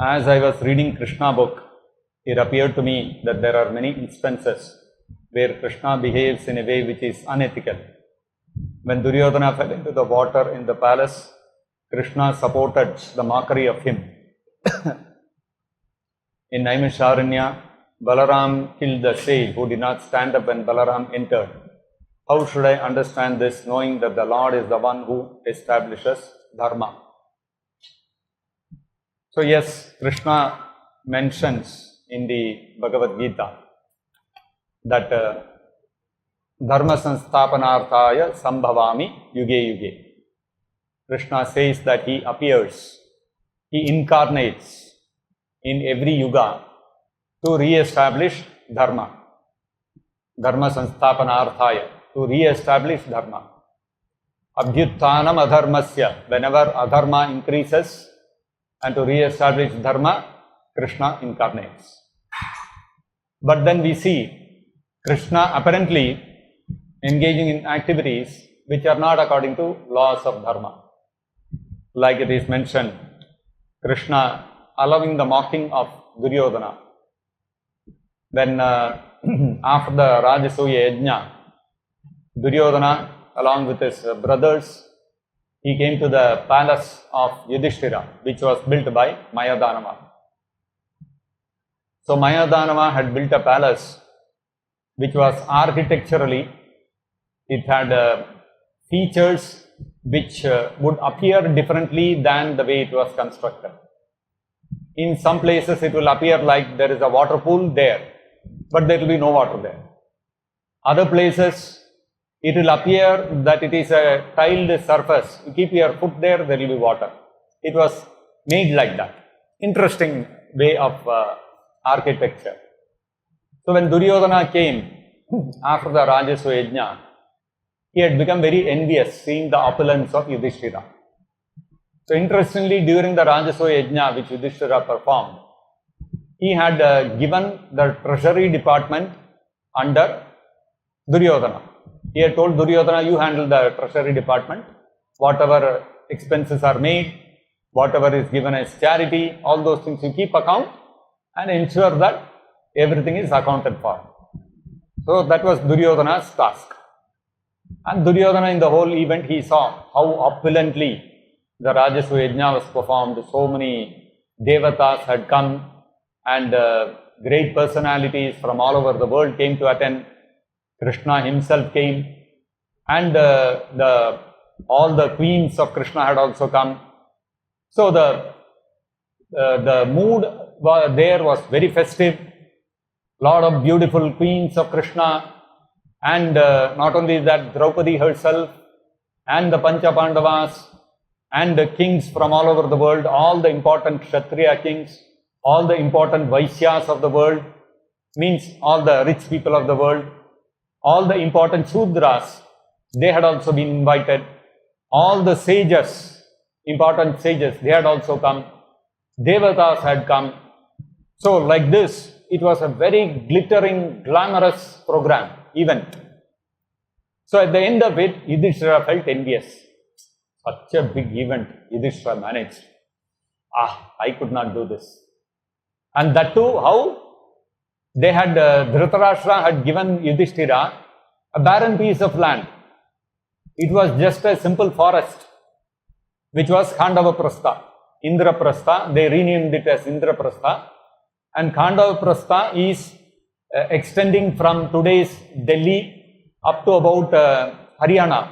as I was reading Kṛṣṇa book, it appeared to me that there are many instances where Kṛṣṇa behaves in a way which is unethical. When Duryodhana fell into the water in the palace, Kṛṣṇa supported the mockery of him. In Naimisharanya, Balarāma killed the sage who did not stand up when Balarāma entered. How should I understand this, knowing that the Lord is the one who establishes Dharma? So yes, Kṛṣṇa mentions in the Bhagavad Gita that Dharma-saṁsthāpanārthāya sambhavāmi yuge. Kṛṣṇa says that he appears, he incarnates in every yuga to re-establish Dharma. Dharma-saṁsthāpanārthāya, to re-establish Dharma. Abhyutthanam adharmasya, whenever adharma increases, and to re-establish Dharma, Kṛṣṇa incarnates. But then we see Kṛṣṇa apparently engaging in activities which are not according to laws of Dharma. Like it is mentioned, Kṛṣṇa allowing the mocking of Duryodhana. When after the Rajasuya Yajna, Duryodhana along with his brothers, he came to the palace of Yudhiṣṭhira, which was built by Māyā-sabhā. So Māyā-sabhā had built a palace which was architecturally, it had features which would appear differently than the way it was constructed. In some places it will appear like there is a water pool there, but there will be no water there. Other places it will appear that it is a tiled surface. You keep your foot there, there will be water. It was made like that. Interesting way of architecture. So when Duryodhana came after the Rajasuya Yajna, he had become very envious seeing the opulence of Yudhiṣṭhira. So interestingly, during the Rajasuya Yajna which Yudhiṣṭhira performed, he had given the treasury department under Duryodhana. He had told Duryodhana, you handle the treasury department, whatever expenses are made, whatever is given as charity, all those things you keep account and ensure that everything is accounted for. So that was Duryodhana's task. And Duryodhana in the whole event, he saw how opulently the Rajasuya Yajna was performed. So many devatas had come and great personalities from all over the world came to attend. Kṛṣṇa himself came, and all the queens of Kṛṣṇa had also come. So the mood there was very festive. Lot of beautiful queens of Kṛṣṇa, and not only that, Draupadi herself and the Pancha Pandavas and the kings from all over the world, all the important Kshatriya kings, all the important Vaishyas of the world, means all the rich people of the world, all the important Shudras, they had also been invited. All the sages, important sages, they had also come. Devatas had come. So like this, it was a very glittering, glamorous program, event. So at the end of it, Yudhiṣṭhira felt envious. Such a big event Yudhiṣṭhira managed. I could not do this. And that too, how? They had, Dhritarashtra had given Yudhiṣṭhira a barren piece of land. It was just a simple forest, which was Khandavaprastha. Indraprastha, they renamed it as Indraprastha. And Khandavaprastha is extending from today's Delhi up to about Haryana.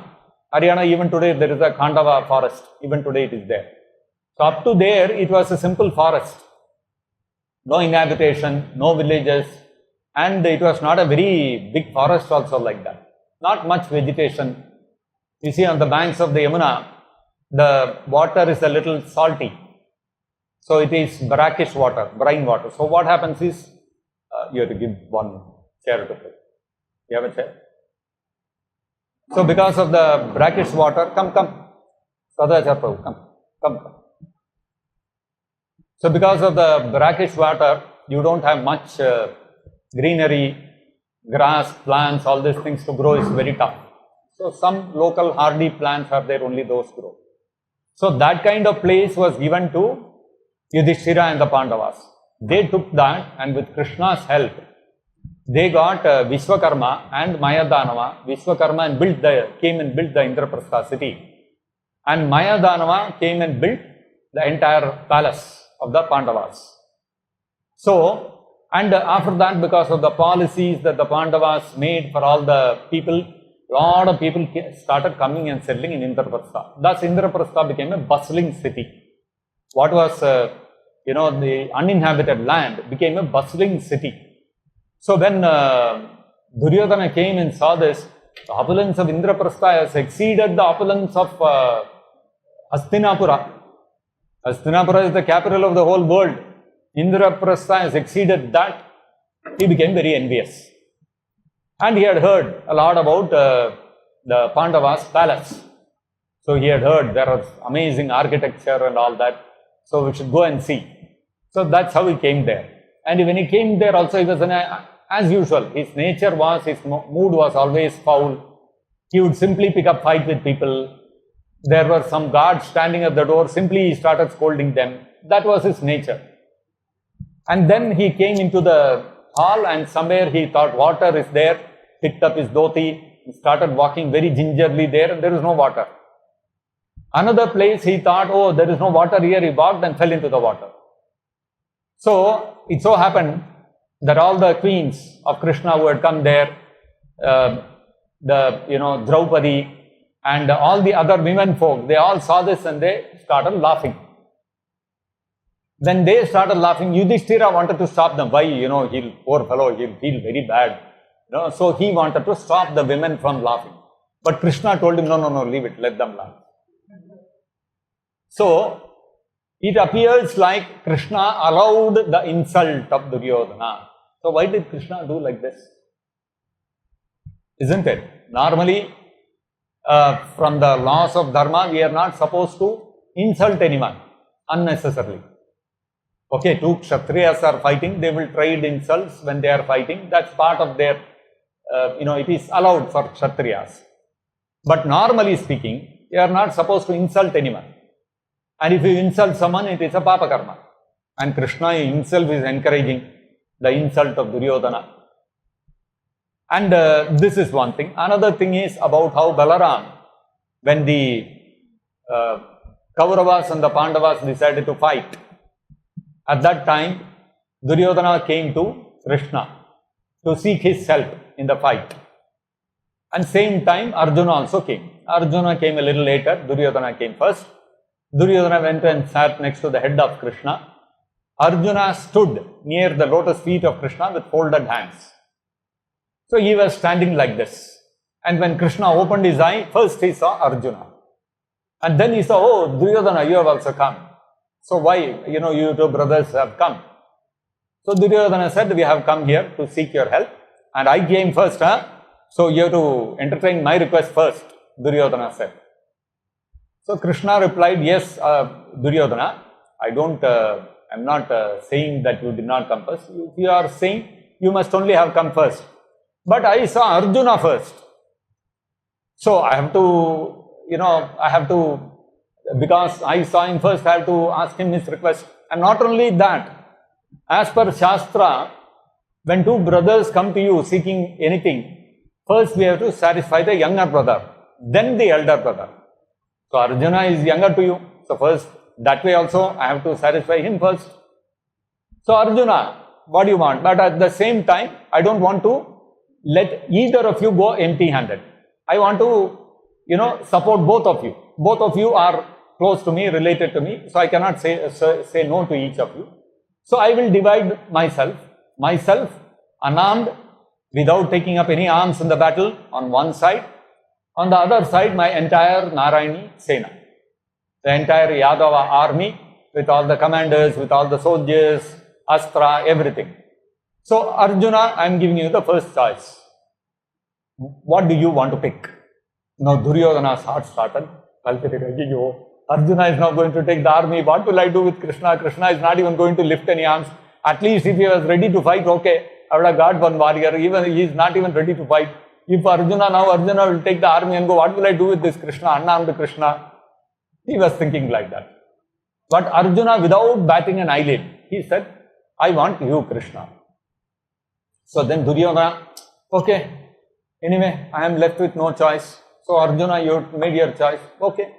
Haryana, even today there is a Khandava forest. Even today it is there. So up to there, it was a simple forest. No inhabitation, no villages, and it was not a very big forest also like that. Not much vegetation. You see on the banks of the Yamuna, the water is a little salty. So it is brackish water, brine water. So what happens is, you have to give one chair to play. You have a chair? So because of the brackish water, come. Sadhacharya Prabhu, come. So because of the brackish water, you don't have much greenery, grass, plants, all these things to grow is very tough. So some local hardy plants are there, only those grow. So that kind of place was given to Yudhiṣṭhira and the Pandavas. They took that, and with Krishna's help, they got Vishwakarma and Māyā-danava. Vishwakarma came and built the Indraprastha city. And Māyā-danava came and built the entire palace of the Pandavas. So, and after that, because of the policies that the Pandavas made for all the people, a lot of people started coming and settling in Indraprastha. Thus, Indraprastha became a bustling city. What was, the uninhabited land became a bustling city. So, when Duryodhana came and saw this, the opulence of Indraprastha has exceeded the opulence of Hastinapura. Hastinapura is the capital of the whole world. Indraprastha has exceeded that. He became very envious. And he had heard a lot about the Pandavas' palace. So he had heard there was amazing architecture and all that. So we should go and see. So that's how he came there. And when he came there also, he was as usual. His nature was, his mood was always foul. He would simply pick up fight with people. There were some guards standing at the door. Simply he started scolding them. That was his nature. And then he came into the hall, and somewhere he thought water is there, picked up his dhoti, started walking very gingerly there, and there is no water. Another place he thought, oh, there is no water here, he walked and fell into the water. So, it so happened that all the queens of Kṛṣṇa who had come there, Draupadi and all the other women folk, they all saw this and they started laughing. When they started laughing, Yudhiṣṭhira wanted to stop them. Why? Poor fellow, he'll feel very bad. So he wanted to stop the women from laughing. But Kṛṣṇa told him, no, leave it, let them laugh. So, it appears like Kṛṣṇa allowed the insult of Duryodhana. So why did Kṛṣṇa do like this? Isn't it? Normally, from the laws of Dharma, we are not supposed to insult anyone unnecessarily. Okay, two Kshatriyas are fighting, they will trade insults when they are fighting. That's part of their, it is allowed for Kshatriyas. But normally speaking, you are not supposed to insult anyone. And if you insult someone, it is a papa karma. And Kṛṣṇa himself is encouraging the insult of Duryodhana. And this is one thing. Another thing is about how Balarama, when the Kauravas and the Pandavas decided to fight, at that time, Duryodhana came to Kṛṣṇa to seek his help in the fight. And same time, Arjuna also came. Arjuna came a little later, Duryodhana came first. Duryodhana went and sat next to the head of Kṛṣṇa. Arjuna stood near the lotus feet of Kṛṣṇa with folded hands. So he was standing like this. And when Kṛṣṇa opened his eye, first he saw Arjuna. And then he saw, oh, Duryodhana, you have also come. So why, you two brothers have come? So Duryodhana said, we have come here to seek your help. And I came first, So you have to entertain my request first, Duryodhana said. So Kṛṣṇa replied, yes, Duryodhana, I'm not saying that you did not come first. If you are saying, you must only have come first. But I saw Arjuna first. So I have to, because I saw him first, I have to ask him his request. And not only that, as per Shastra, when two brothers come to you seeking anything, first we have to satisfy the younger brother, then the elder brother. So Arjuna is younger to you. So first, that way also, I have to satisfy him first. So Arjuna, what do you want? But at the same time, I don't want to let either of you go empty-handed. I want to, support both of you. Both of you are close to me, related to me. So I cannot say no to each of you. So I will divide myself, unarmed, without taking up any arms in the battle, on one side. On the other side, my entire Narayani Sena, the entire Yadava army, with all the commanders, with all the soldiers, Astra, everything. So Arjuna, I am giving you the first choice. What do you want to pick? Now Duryodhana's heart started. Arjuna is now going to take the army. What will I do with Kṛṣṇa? Kṛṣṇa is not even going to lift any arms. At least if he was ready to fight, okay, I would have got one warrior. Even he is not even ready to fight. If Arjuna will take the army and go, what will I do with this Kṛṣṇa, unarmed Kṛṣṇa? He was thinking like that. But Arjuna, without batting an eyelid, he said, I want you, Kṛṣṇa. So then Duryodhana, okay, anyway, I am left with no choice. So Arjuna, you made your choice. Okay,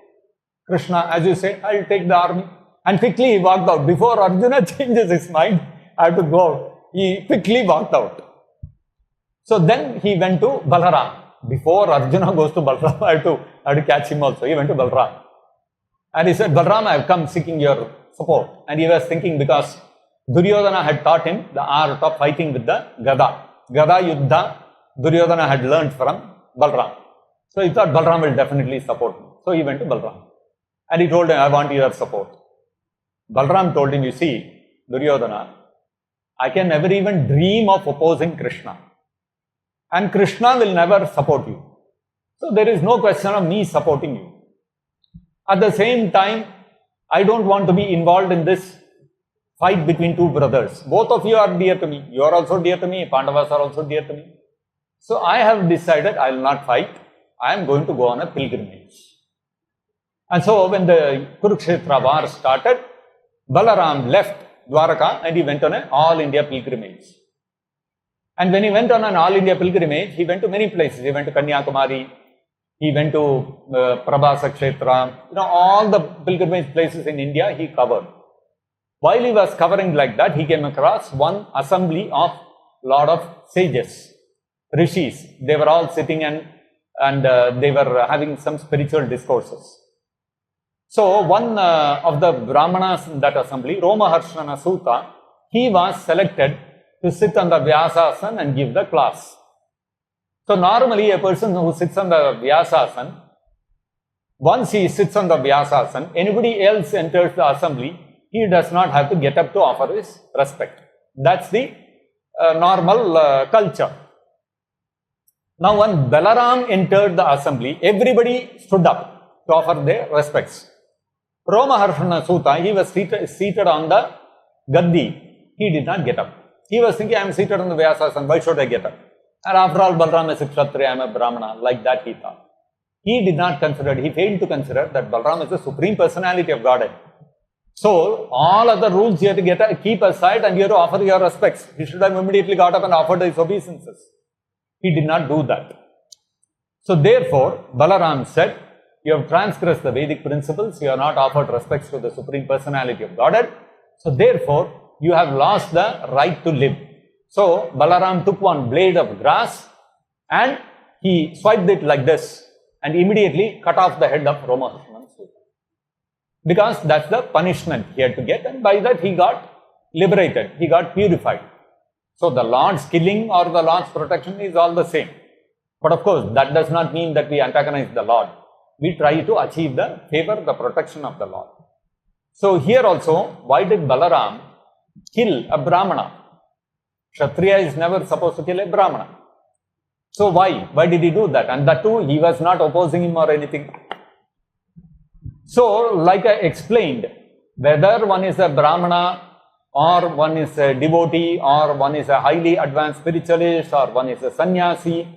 Kṛṣṇa, as you say, I will take the army. And quickly he walked out. Before Arjuna changes his mind, I have to go out. He quickly walked out. So then he went to Balarama. Before Arjuna goes to Balarama, I have to catch him also. He went to Balarama. And he said, Balarama, I have come seeking your support. And he was thinking, because Duryodhana had taught him the art of fighting with the Gada. Gada Yuddha, Duryodhana had learned from Balarama. So he thought Balarama will definitely support me. So he went to Balarama. And he told him, I want your support. Balarama told him, you see, Duryodhana, I can never even dream of opposing Kṛṣṇa. And Kṛṣṇa will never support you. So there is no question of me supporting you. At the same time, I don't want to be involved in this fight between two brothers. Both of you are dear to me. You are also dear to me. Pandavas are also dear to me. So I have decided I will not fight. I am going to go on a pilgrimage. And so when the Kurukshetra war started, Balarama left Dwaraka and he went on an all India pilgrimage. And when he went on an all India pilgrimage, he went to many places. He went to Kanyakumari, he went to Prabhasa Kshetra, all the pilgrimage places in India he covered. While he was covering like that, he came across one assembly of lot of sages, rishis. They were all sitting and they were having some spiritual discourses. So one of the brāhmaṇas in that assembly, Romaharṣaṇa Sūta, he was selected to sit on the Vyāsāsana and give the class. So normally a person who sits on the Vyāsāsana, once he sits on the Vyāsāsana, anybody else enters the assembly, he does not have to get up to offer his respect. That's the normal culture. Now when Balarama entered the assembly, everybody stood up to offer their respects. Romaharṣaṇa Sūta, he was seated on the gaddi. He did not get up. He was thinking, I am seated on the Vyāsāsana, why should I get up? And after all, Balarama is a Kshatriya, I am a brāhmaṇa, like that he thought. He did not consider, he failed to consider that Balarama is the Supreme Personality of Godhead. So, all other rules you have to keep aside and you have to offer your respects. He should have immediately got up and offered his obeisances. He did not do that. So, therefore, Balarama said, you have transgressed the Vedic principles, you have not offered respects to the Supreme Personality of Godhead. So, therefore, you have lost the right to live. So, Balarama took one blade of grass and he swiped it like this and immediately cut off the head of Romaharṣaṇa Sūta. Because that's the punishment he had to get, and by that he got liberated, he got purified. So, the Lord's killing or the Lord's protection is all the same. But of course, that does not mean that we antagonize the Lord. We try to achieve the favor, the protection of the Lord. So, here also, why did Balarama kill a brāhmaṇa? Kshatriya is never supposed to kill a brāhmaṇa. So why? Why did he do that? And that too, he was not opposing him or anything. So, like I explained, whether one is a brāhmaṇa or one is a devotee or one is a highly advanced spiritualist or one is a sannyasi,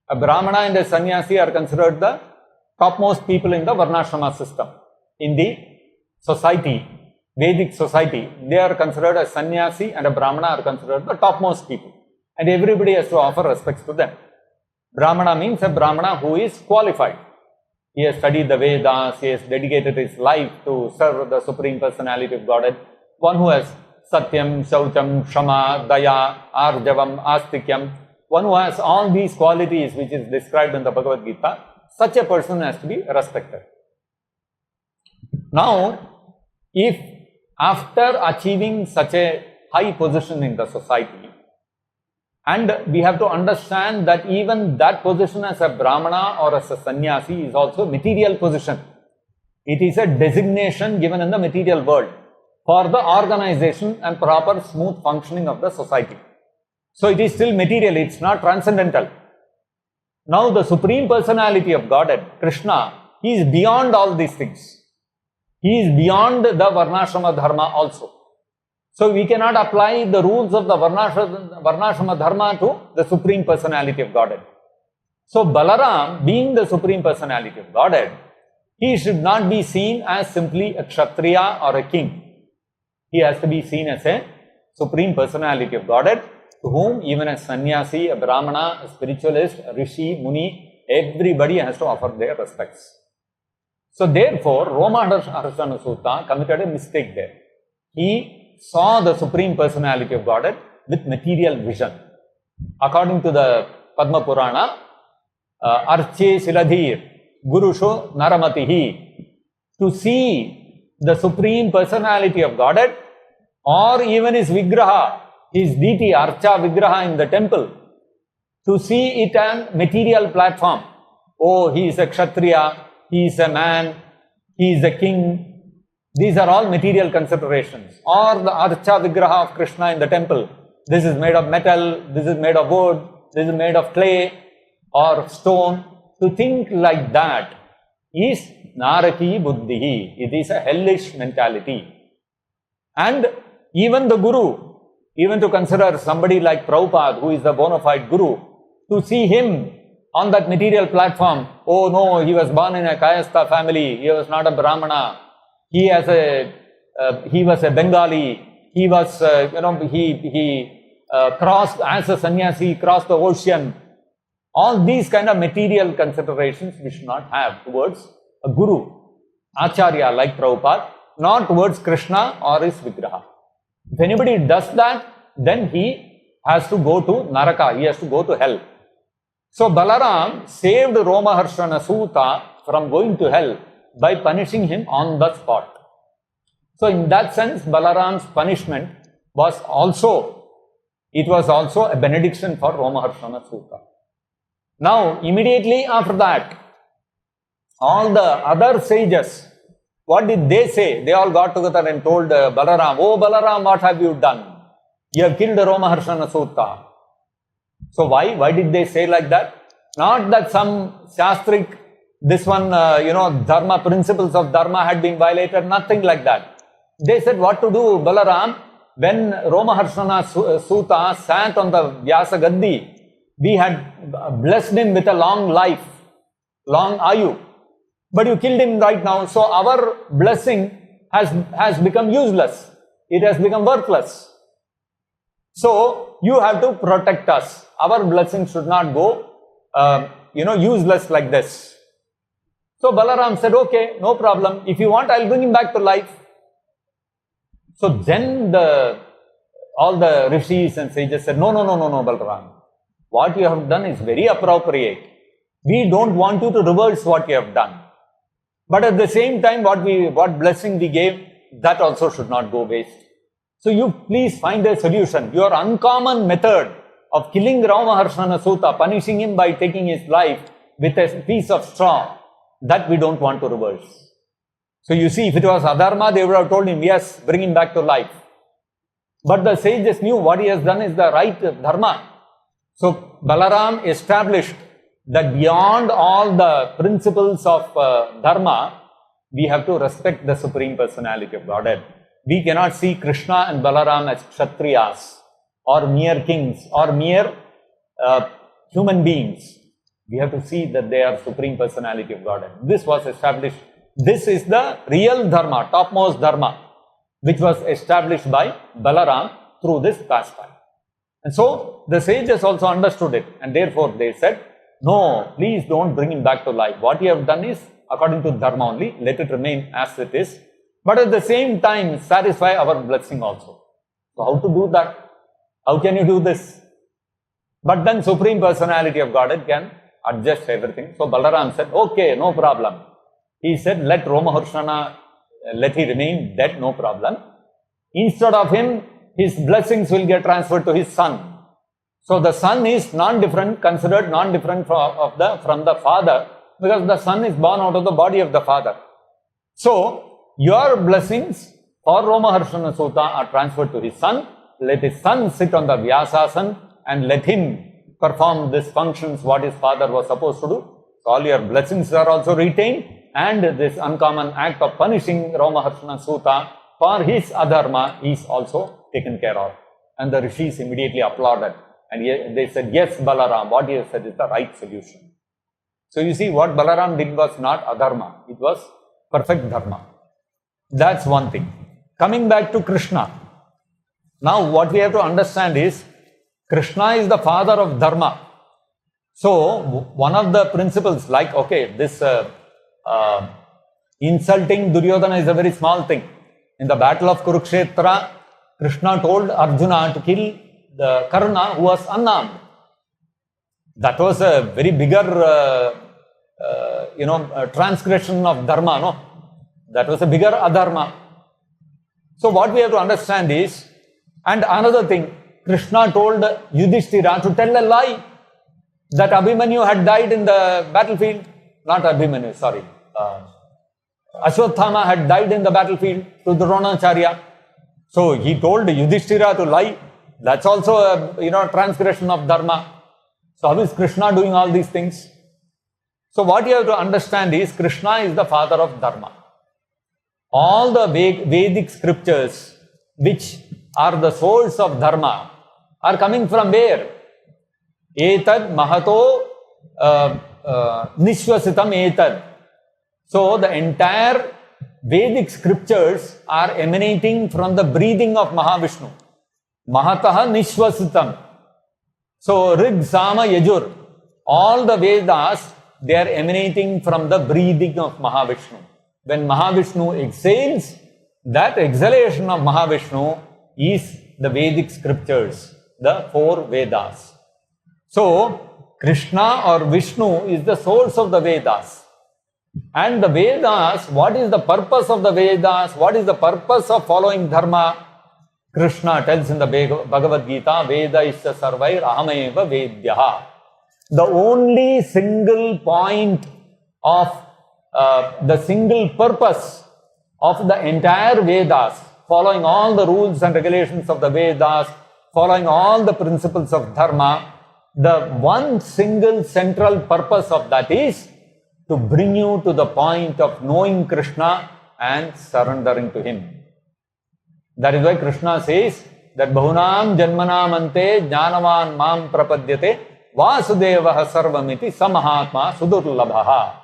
a brāhmaṇa and a sannyasi are considered the topmost people in the varnashrama system. In the society, Vedic society, they are considered as sannyasi and a brāhmaṇa are considered the topmost people. And everybody has to offer respects to them. Brāhmaṇa means a brāhmaṇa who is qualified. He has studied the Vedas, he has dedicated his life to serve the Supreme Personality of Godhead. One who has Satyam, Shaucham, Kṣama, Daya, Arjavam, Astikyam. One who has all these qualities which is described in the Bhagavad Gita, such a person has to be respected. Now, if after achieving such a high position in the society, and we have to understand that even that position as a brāhmaṇa or as a sannyasi is also material position. It is a designation given in the material world for the organization and proper smooth functioning of the society. So it is still material, it is not transcendental. Now the Supreme Personality of Godhead, Kṛṣṇa, he is beyond all these things. He is beyond the varnashrama dharma also. So we cannot apply the rules of the varnashrama dharma to the Supreme Personality of Godhead. So Balarama, being the Supreme Personality of Godhead, he should not be seen as simply a Kshatriya or a king. He has to be seen as a Supreme Personality of Godhead, to whom even a sannyasi, a brāhmaṇa, a spiritualist, a rishi, muni, everybody has to offer their respects. So therefore, Romaharṣaṇa Sūta committed a mistake there. He saw the Supreme Personality of Godhead with material vision. According to the Padma Purana, Arche Siladhir, Gurusho Naramatihi, to see the Supreme Personality of Godhead, or even his Vigraha, his deity Archa Vigraha in the temple, to see it on material platform. Oh, he is a Kshatriya, he is a man, he is a king. These are all material considerations. Or the Archa Vigraha of Kṛṣṇa in the temple. This is made of metal, this is made of wood, this is made of clay or stone. To think like that is Naraki Buddhihi. It is a hellish mentality. And even the Guru, even to consider somebody like Prabhupada, who is the bona fide Guru, to see him on that material platform, oh no, he was born in a Kayastha family, he was not a Brahmana, he was a Bengali, he was, he crossed, as a sannyasi, crossed the ocean. All these kind of material considerations we should not have towards a Guru, Acharya like Prabhupada, not towards Kṛṣṇa or his Vigraha. If anybody does that, then he has to go to Naraka, he has to go to hell. So Balarāma saved Romaharṣaṇa Sūta from going to hell by punishing him on the spot. So in that sense, Balarāma's punishment was also a benediction for Romaharṣaṇa Sūta. Now, immediately after that, all the other sages, what did they say? They all got together and told Balarāma, oh Balarāma, what have you done? You have killed Romaharṣaṇa Sūta. So why did they say like that? Not that some shastric, this one, dharma, principles of dharma had been violated, nothing like that. They said what to do, Balarāma, when Romaharṣaṇa Sūta sat on the Vyasa Gaddi, we had blessed him with a long life, long ayu. But you killed him right now, so our blessing has become useless. It has become worthless. So you have to protect us. Our blessing should not go, useless like this. So Balarāma said, okay, no problem. If you want, I'll bring him back to life. So then all the rishis and sages said, no, Balarāma. What you have done is very appropriate. We don't want you to reverse what you have done. But at the same time, what blessing we gave, that also should not go waste. So you please find a solution. Your uncommon method of killing Romaharṣaṇa Sūta, punishing him by taking his life with a piece of straw, that we don't want to reverse. So you see, if it was adharma, they would have told him, yes, bring him back to life. But the sages knew what he has done is the right dharma. So Balarāma established that beyond all the principles of dharma, we have to respect the Supreme Personality of Godhead. We cannot see Kṛṣṇa and Balarāma as Kshatriyas or mere kings or mere human beings. We have to see that they are Supreme Personality of Godhead. This was established. This is the real dharma, topmost dharma, which was established by Balarāma through this pastime. And so the sages also understood it, and therefore they said, no, please don't bring him back to life. What you have done is according to dharma only, let it remain as it is. But at the same time, satisfy our blessing also. So how to do that? How can you do this? But then Supreme Personality of Godhead can adjust everything. So Balarāma said, okay, no problem. He said, let Romaharṣaṇa, let he remain dead, no problem. Instead of him, his blessings will get transferred to his son. So the son is considered non-different from the father, because the son is born out of the body of the father. So your blessings for Romaharṣaṇa Sūta are transferred to his son. Let his son sit on the Vyasasana and let him perform these functions what his father was supposed to do. So all your blessings are also retained, and this uncommon act of punishing Romaharṣaṇa Sūta for his adharma is also taken care of. And the rishis immediately applauded. And they said, yes, Balarāma, what you said is the right solution. So you see, what Balarama did was not adharma, it was perfect dharma. That's one thing. Coming back to Kṛṣṇa. Now what we have to understand is, Kṛṣṇa is the father of dharma. So one of the principles, like, okay, this insulting Duryodhana is a very small thing. In the battle of Kurukshetra, Kṛṣṇa told Arjuna to kill the Karṇa, who was unarmed. That was a very bigger, transgression of dharma, no? That was a bigger adharma. So what we have to understand is, and another thing, Kṛṣṇa told Yudhiṣṭhira to tell a lie, that Abhimanyu had died in the battlefield. Not Abhimanyu, sorry. Ashwathama had died in the battlefield to Dronacharya. So he told Yudhiṣṭhira to lie. That's also a transgression of dharma. So how is Kṛṣṇa doing all these things? So what you have to understand is, Kṛṣṇa is the father of dharma. All the Vedic scriptures which are the source of dharma are coming from where? Etad mahato nishvasitam etad. So the entire Vedic scriptures are emanating from the breathing of Mahavishnu. Mahataha nishvasitam. So Rig, Sama, Yajur, all the Vedas, they are emanating from the breathing of Mahavishnu. When Mahavishnu exhales, that exhalation of Mahavishnu is the Vedic scriptures, the 4 Vedas. So Kṛṣṇa or Vishnu is the source of the Vedas. And the Vedas, what is the purpose of the Vedas? What is the purpose of following dharma? Kṛṣṇa tells in the Bhagavad Gita, Veda isya sarvair ahameva vedyaha. The only single point of the single purpose of the entire Vedas, following all the rules and regulations of the Vedas, following all the principles of dharma, the one single central purpose of that is to bring you to the point of knowing Kṛṣṇa and surrendering to Him. That is why Kṛṣṇa says that Bahunam Janmanam Ante Jnanavan Mam Prapadyate Vasudevaha Sarvamiti Samahatma Sudurlabhaha.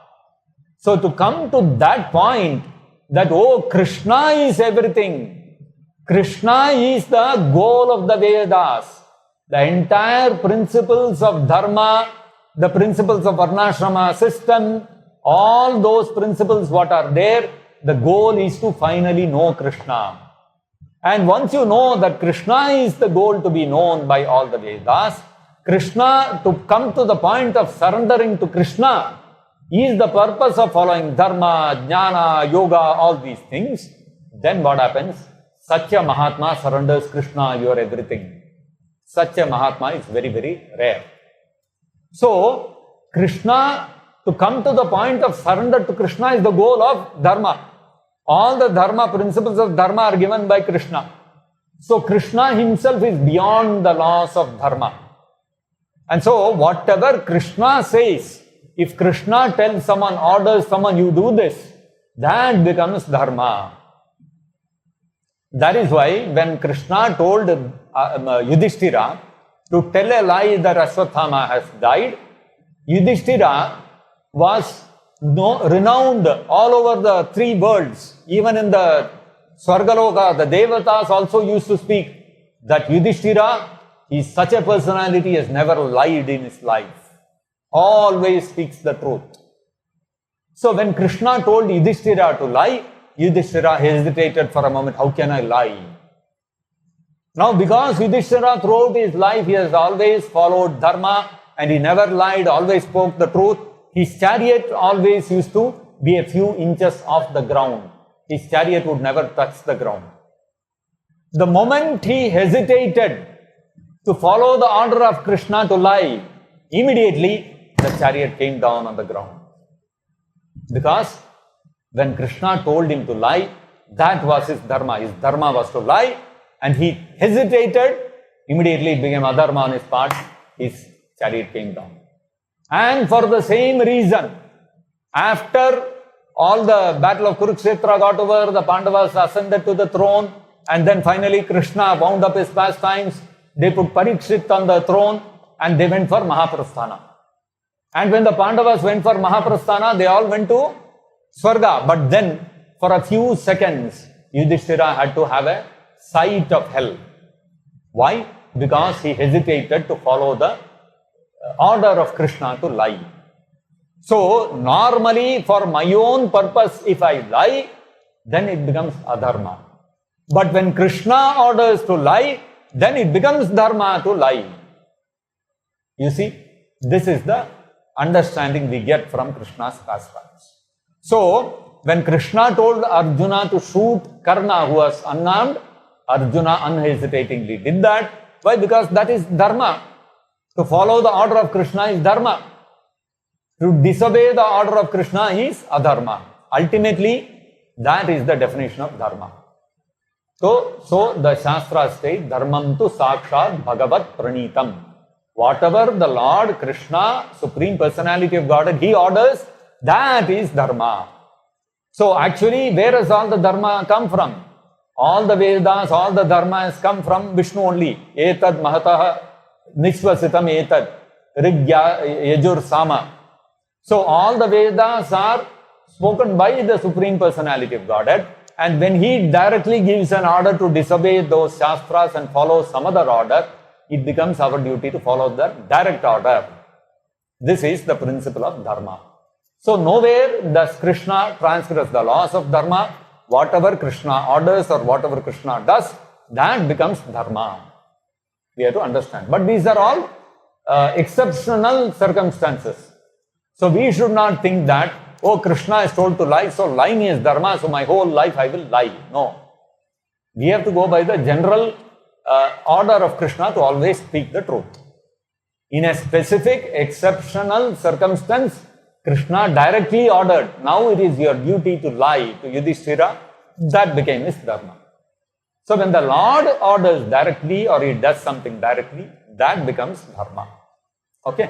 So to come to that point, that Kṛṣṇa is everything. Kṛṣṇa is the goal of the Vedas. The entire principles of dharma, the principles of varnashrama system, all those principles what are there, the goal is to finally know Kṛṣṇa. And once you know that Kṛṣṇa is the goal to be known by all the Vedas, Kṛṣṇa, to come to the point of surrendering to Kṛṣṇa, is the purpose of following dharma, jnana, yoga, all these things. Then what happens? Such a Mahatma surrenders Kṛṣṇa, you are everything. Such a Mahatma is very, very rare. So, Kṛṣṇa, to come to the point of surrender to Kṛṣṇa is the goal of dharma. All the dharma, principles of dharma are given by Kṛṣṇa. So, Kṛṣṇa himself is beyond the laws of dharma. And so, whatever Kṛṣṇa says, if Kṛṣṇa tells someone, orders someone, you do this, that becomes dharma. That is why when Kṛṣṇa told Yudhiṣṭhira to tell a lie that Ashwathama has died, Yudhiṣṭhira was renowned all over the 3 worlds. Even in the Swargaloka, the Devatas also used to speak that Yudhiṣṭhira is such a personality, has never lied in his life. Always speaks the truth. So when Kṛṣṇa told Yudhiṣṭhira to lie, Yudhiṣṭhira hesitated for a moment. How can I lie? Now because Yudhiṣṭhira throughout his life, he has always followed dharma and he never lied, always spoke the truth. His chariot always used to be a few inches off the ground. His chariot would never touch the ground. The moment he hesitated to follow the order of Kṛṣṇa to lie, immediately the chariot came down on the ground. Because when Kṛṣṇa told him to lie, that was his dharma. His dharma was to lie, and he hesitated, immediately it became adharma on his part, his chariot came down. And for the same reason, after all the battle of Kurukshetra got over, the Pandavas ascended to the throne, and then finally Kṛṣṇa wound up his pastimes. They put Parikshit on the throne and they went for Mahaprasthana. And when the Pandavas went for Mahaprasthana, they all went to Swarga. But then, for a few seconds, Yudhiṣṭhira had to have a sight of hell. Why? Because he hesitated to follow the order of Kṛṣṇa to lie. So, normally for my own purpose, if I lie, then it becomes adharma. But when Kṛṣṇa orders to lie, then it becomes dharma to lie. You see, this is the understanding we get from Kṛṣṇa's pastimes. So, when Kṛṣṇa told Arjuna to shoot Karṇa, who was unarmed, Arjuna unhesitatingly did that. Why? Because that is dharma. To follow the order of Kṛṣṇa is dharma. To disobey the order of Kṛṣṇa is adharma. Ultimately, that is the definition of dharma. So the Shastras state, dharmam tu sakshat bhagavat pranitam. Whatever the Lord Kṛṣṇa, Supreme Personality of Godhead, He orders, that is dharma. So actually, where does all the dharma come from? All the Vedas, all the dharma has come from Vishnu only. Etad mahataha nishvasitam etad rigya yajur sama. So all the Vedas are spoken by the Supreme Personality of Godhead. And when He directly gives an order to disobey those Shastras and follow some other order, it becomes our duty to follow the direct order. This is the principle of dharma. So nowhere does Kṛṣṇa transgress the laws of dharma. Whatever Kṛṣṇa orders or whatever Kṛṣṇa does, that becomes dharma. We have to understand. But these are all exceptional circumstances. So we should not think that, oh, Kṛṣṇa is told to lie, so lying is dharma, so my whole life I will lie. No. We have to go by the general order of Kṛṣṇa to always speak the truth. In a specific, exceptional circumstance, Kṛṣṇa directly ordered, now it is your duty to lie to Yudhiṣṭhira. That became his dharma. So when the Lord orders directly or He does something directly, that becomes dharma. Okay?